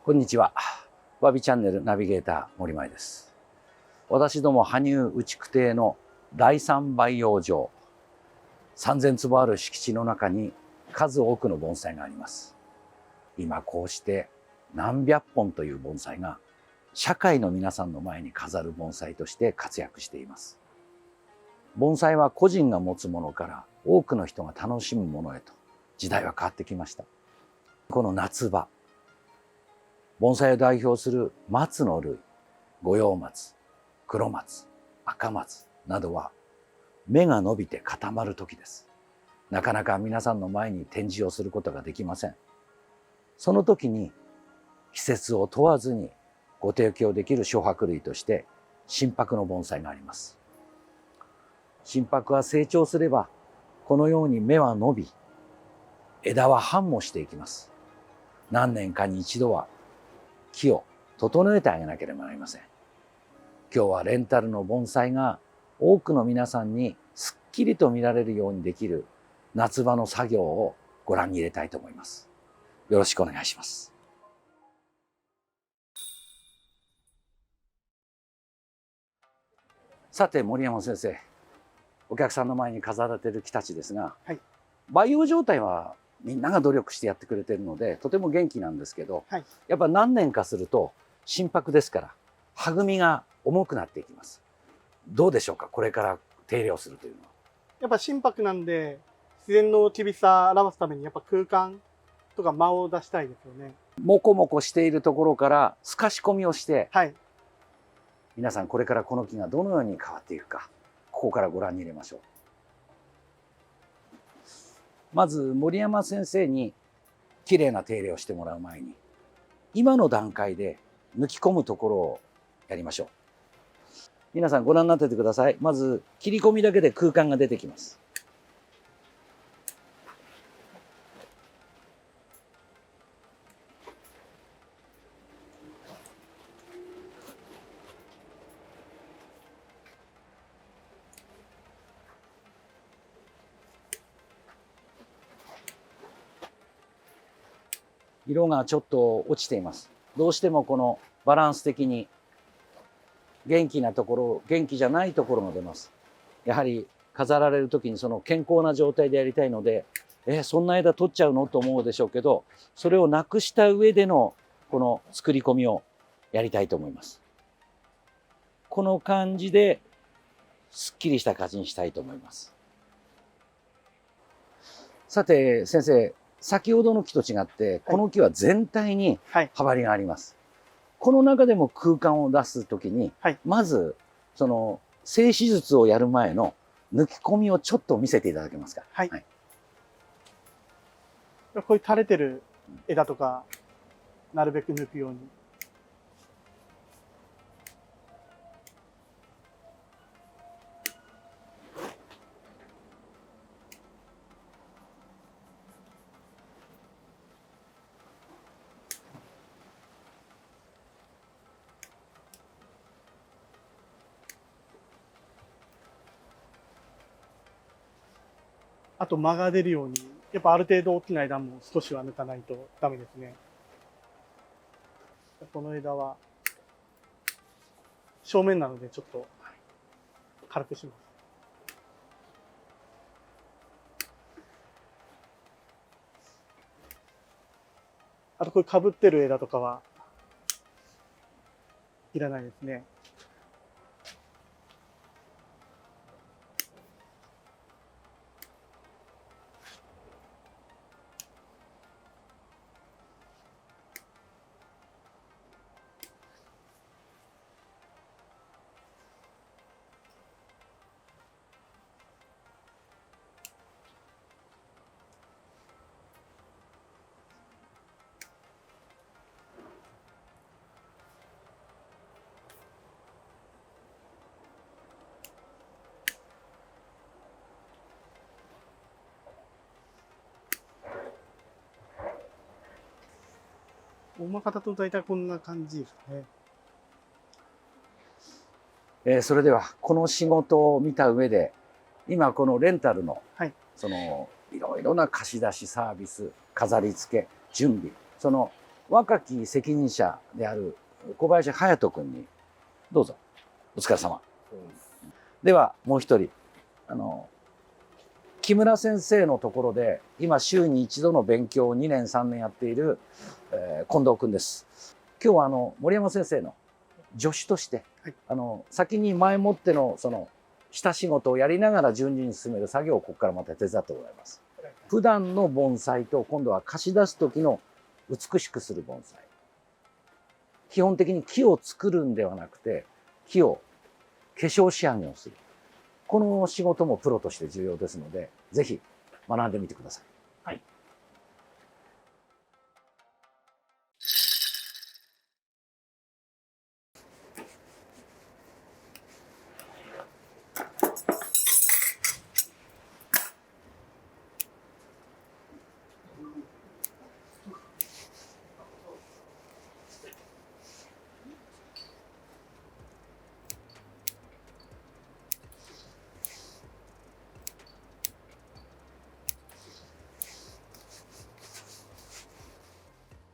こんにちは。わびチャンネルナビゲーター森前です。私ども羽生内区邸の第三培養場、3000坪ある敷地の中に数多くの盆栽があります。今こうして何百本という盆栽が社会の皆さんの前に飾る盆栽として活躍しています。盆栽は個人が持つものから多くの人が楽しむものへと時代は変わってきました。この夏場、盆栽を代表する松の類、五葉松、黒松、赤松などは芽が伸びて固まる時です。なかなか皆さんの前に展示をすることができません。その時に季節を問わずにご提供できる小白類として真柏の盆栽があります。真柏は成長すればこのように芽は伸び、枝は繁茂していきます。何年かに一度は木を整えてあげなければなりません。今日はレンタルの盆栽が多くの皆さんにすっきりと見られるようにできる夏場の作業をご覧に入れたいと思います。よろしくお願いします。さて森山先生、お客さんの前に飾られている木たちですが、はい、培養状態はみんなが努力してやってくれているのでとても元気なんですけど、はい、やっぱ何年かすると真柏ですからはみが重くなっていきます。どうでしょうか、これから手入れをするというのは。やっぱ真柏なんで自然の厳しさを表すためにやっぱ空間とか間を出したいですよね。もこもこしているところから透かし込みをして、はい、皆さんこれからこの木がどのように変わっていくか、ここからご覧に入れましょう。まず森山先生にきれいな手入れをしてもらう前に、今の段階で抜き込むところをやりましょう。皆さんご覧になっててください。まず切り込みだけで空間が出てきます。色がちょっと落ちています。どうしてもこのバランス的に元気なところ、元気じゃないところが出ます。やはり飾られる時にその健康な状態でやりたいので、そんな枝取っちゃうのと思うでしょうけど、それをなくした上でのこの作り込みをやりたいと思います。この感じですっきりした感じにしたいと思います。さて先生、先ほどの木と違ってこの木は全体に葉張りがあります。この中でも空間を出すときに、まずその静止術をやる前の抜き込みをちょっと見せていただけますか。はい、こういう垂れてる枝とかなるべく抜くように。あと間が出るように、やっぱある程度大きな枝も少しは抜かないとダメですね。この枝は正面なのでちょっと軽くします。あとこういう被ってる枝とかはいらないですね。大まかだと大体こんな感じですね。それではこの仕事を見た上で、今このレンタルの、そのいろいろな貸し出しサービス、飾り付け、準備、その若き責任者である小林隼人君にどうぞ。お疲れ様。ではもう一人木村先生のところで今週に一度の勉強を2年3年やっている、近藤君です。今日は森山先生の助手として、はい、先に前もってのその下仕事をやりながら順次に進める作業をここからまた手伝ってございます。普段の盆栽と今度は貸し出す時の美しくする盆栽。基本的に木を作るんではなくて木を化粧仕上げをする。この仕事もプロとして重要ですので、ぜひ学んでみてください。はい。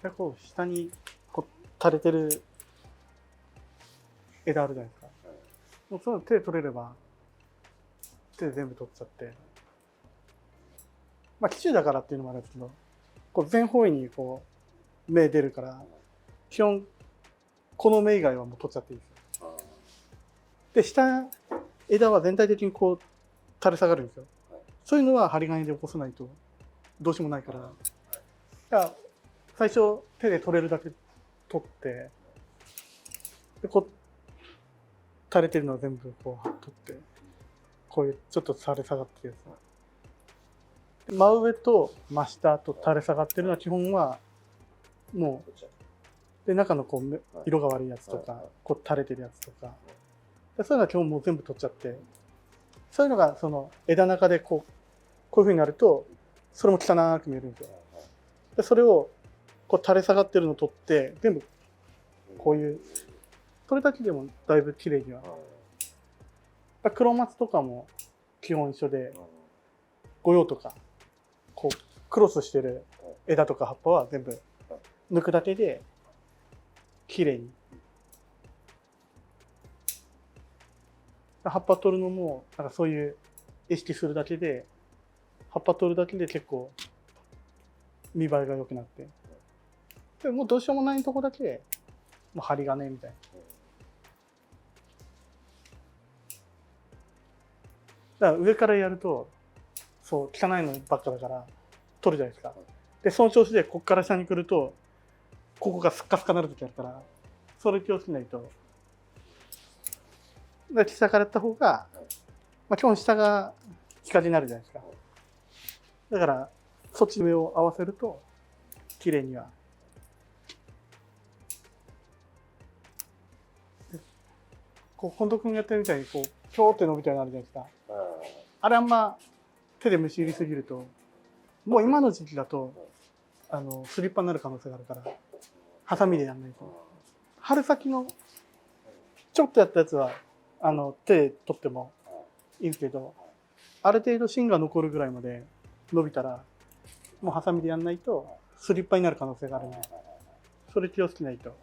でこう下にこう垂れてる枝あるじゃないですか。もうその手で取れれば手で全部取っちゃって、まあ紀州だからっていうのもあるんですけど、こう全方位にこう芽出るから基本この芽以外はもう取っちゃっていいんですよ。で下枝は全体的にこう垂れ下がるんですよ。そういうのは針金で起こさないとどうしようもないから。だから最初手で取れるだけ取ってでこう垂れてるのを全部こう取ってこういうちょっと垂れ下がってるやつ、真上と真下と垂れ下がってるのは基本はもうで中のこう色が悪いやつとかこう垂れてるやつとかでそういうのは基本もう全部取っちゃって、そういうのがその枝中でこういう風になるとそれも汚く見えるんですよ。でそれをこう垂れ下がってるのを取って全部こういうそれだけでもだいぶ綺麗には。黒松とかも基本一緒で、御用とかこうクロスしてる枝とか葉っぱは全部抜くだけで綺麗に。葉っぱ取るのもなんかそういう意識するだけで葉っぱ取るだけで結構見栄えが良くなって、でもうどうしようもないとこだけもう針金みたいな。だから上からやるとそう汚いのばっかだから取るじゃないですか。でその調子でこっから下に来るとここがスッカスカになる時あるから、それ気をつけないと。で下からやった方が、まあ、基本下が光になるじゃないですか。だからそっちの上を合わせると綺麗には。こう近藤君がやってるみたいにこうピョーって伸びたようになるじゃないですか。あれあんま手でむしりすぎるともう今の時期だとスリッパになる可能性があるからハサミでやんないと。春先のちょっとやったやつは手で取ってもいいけど、ある程度芯が残るぐらいまで伸びたらもうハサミでやんないとスリッパになる可能性があるので、それ気をつけないと。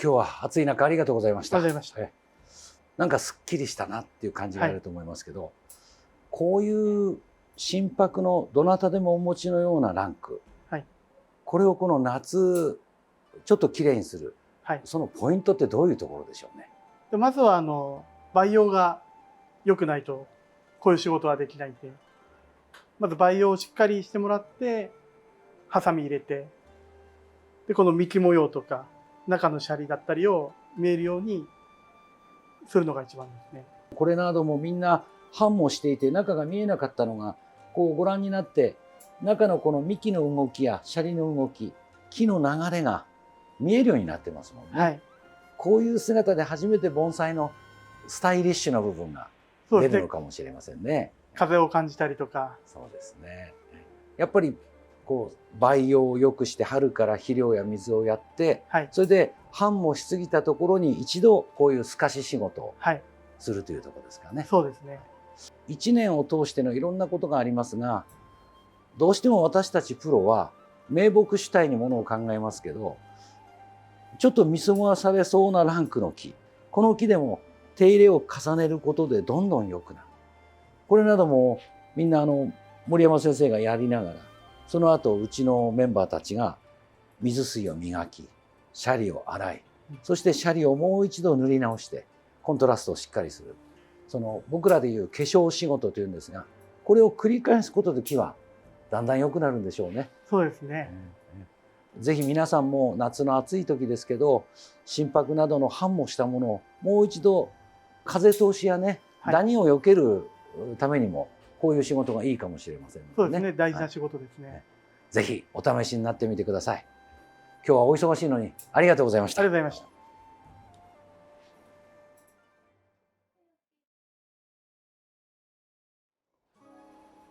今日は暑い中ありがとうございました。ありがとうございました。なんかすっきりしたなっていう感じがあると思いますけど、こういう心拍のどなたでもお持ちのようなランク、これをこの夏ちょっときれいにする、そのポイントってどういうところでしょうね。でまずは培養が良くないとこういう仕事はできないんで、まず培養をしっかりしてもらって、ハサミ入れて、でこの幹模様とか中のシャリだったりを見えるようにするのが一番ですね。これなどもみんな繁茂していて中が見えなかったのが、こうご覧になって中のこの幹の動きやシャリの動き、木の流れが見えるようになってますもんね。こういう姿で初めて盆栽のスタイリッシュな部分が出るのかもしれませんね。風を感じたりとか。そうですね。やっぱりこう培養を良くして春から肥料や水をやって、それで繁茂しすぎたところに一度こういう透かし仕事をするというところですかね。そうですね。1年を通してのいろんなことがありますが、どうしても私たちプロは名木主体にものを考えますけど、ちょっと見過ごされそうなランクの木、この木でも手入れを重ねることでどんどん良くなる。これなどもみんな森山先生がやりながら、その後うちのメンバーたちが水水を磨き、シャリを洗い、そしてシャリをもう一度塗り直してコントラストをしっかりする。その僕らでいう化粧仕事というんですが、これを繰り返すことで木はだんだん良くなるんでしょうね。そうですね。ぜひ皆さんも夏の暑い時ですけど、心拍などの繁茂したものをもう一度風通しやね、ダニを避けるためにもこういう仕事がいいかもしれませんね。そうですね。大事な仕事ですね。ぜひお試しになってみてください。今日はお忙しいのにありがとうございました。ありがとうございました。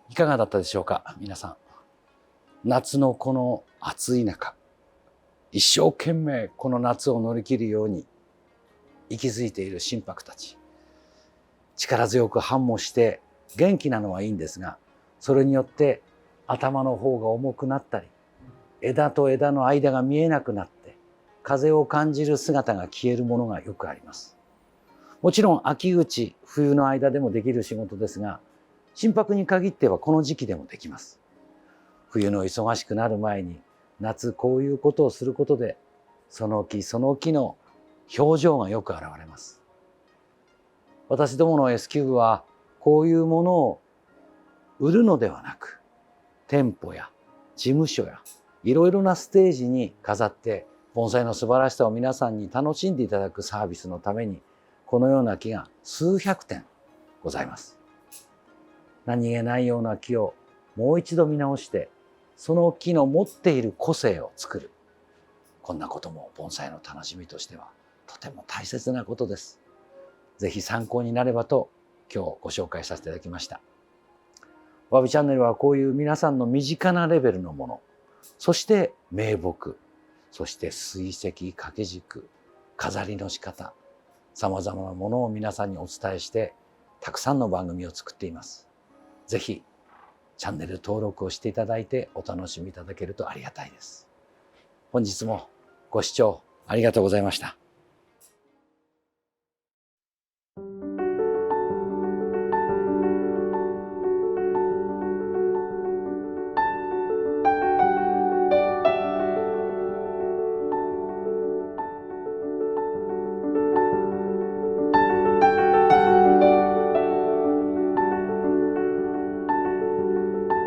いかがだったでしょうか、皆さん。夏のこの暑い中、一生懸命この夏を乗り切るように息づいている心拍たち。力強く繁茂して元気なのはいいんですが、それによって頭の方が重くなったり、枝と枝の間が見えなくなって、風を感じる姿が消えるものがよくあります。もちろん秋口、冬の間でもできる仕事ですが、心拍に限ってはこの時期でもできます。冬の忙しくなる前に夏こういうことをすることで、その木その木の表情がよく現れます。私どもの S キューブはこういうものを売るのではなく、店舗や事務所やいろいろなステージに飾って盆栽の素晴らしさを皆さんに楽しんでいただくサービスのために、このような木が数百点ございます。何気ないような木をもう一度見直して、その木の持っている個性を作る。こんなことも盆栽の楽しみとしてはとても大切なことです。ぜひ参考になればと今日ご紹介させていただきました。わびチャンネルはこういう皆さんの身近なレベルのもの、そして名木、そして水石、掛け軸、飾りの仕方、さまざまなものを皆さんにお伝えして、たくさんの番組を作っています。ぜひチャンネル登録をしていただいてお楽しみいただけるとありがたいです。本日もご視聴ありがとうございました。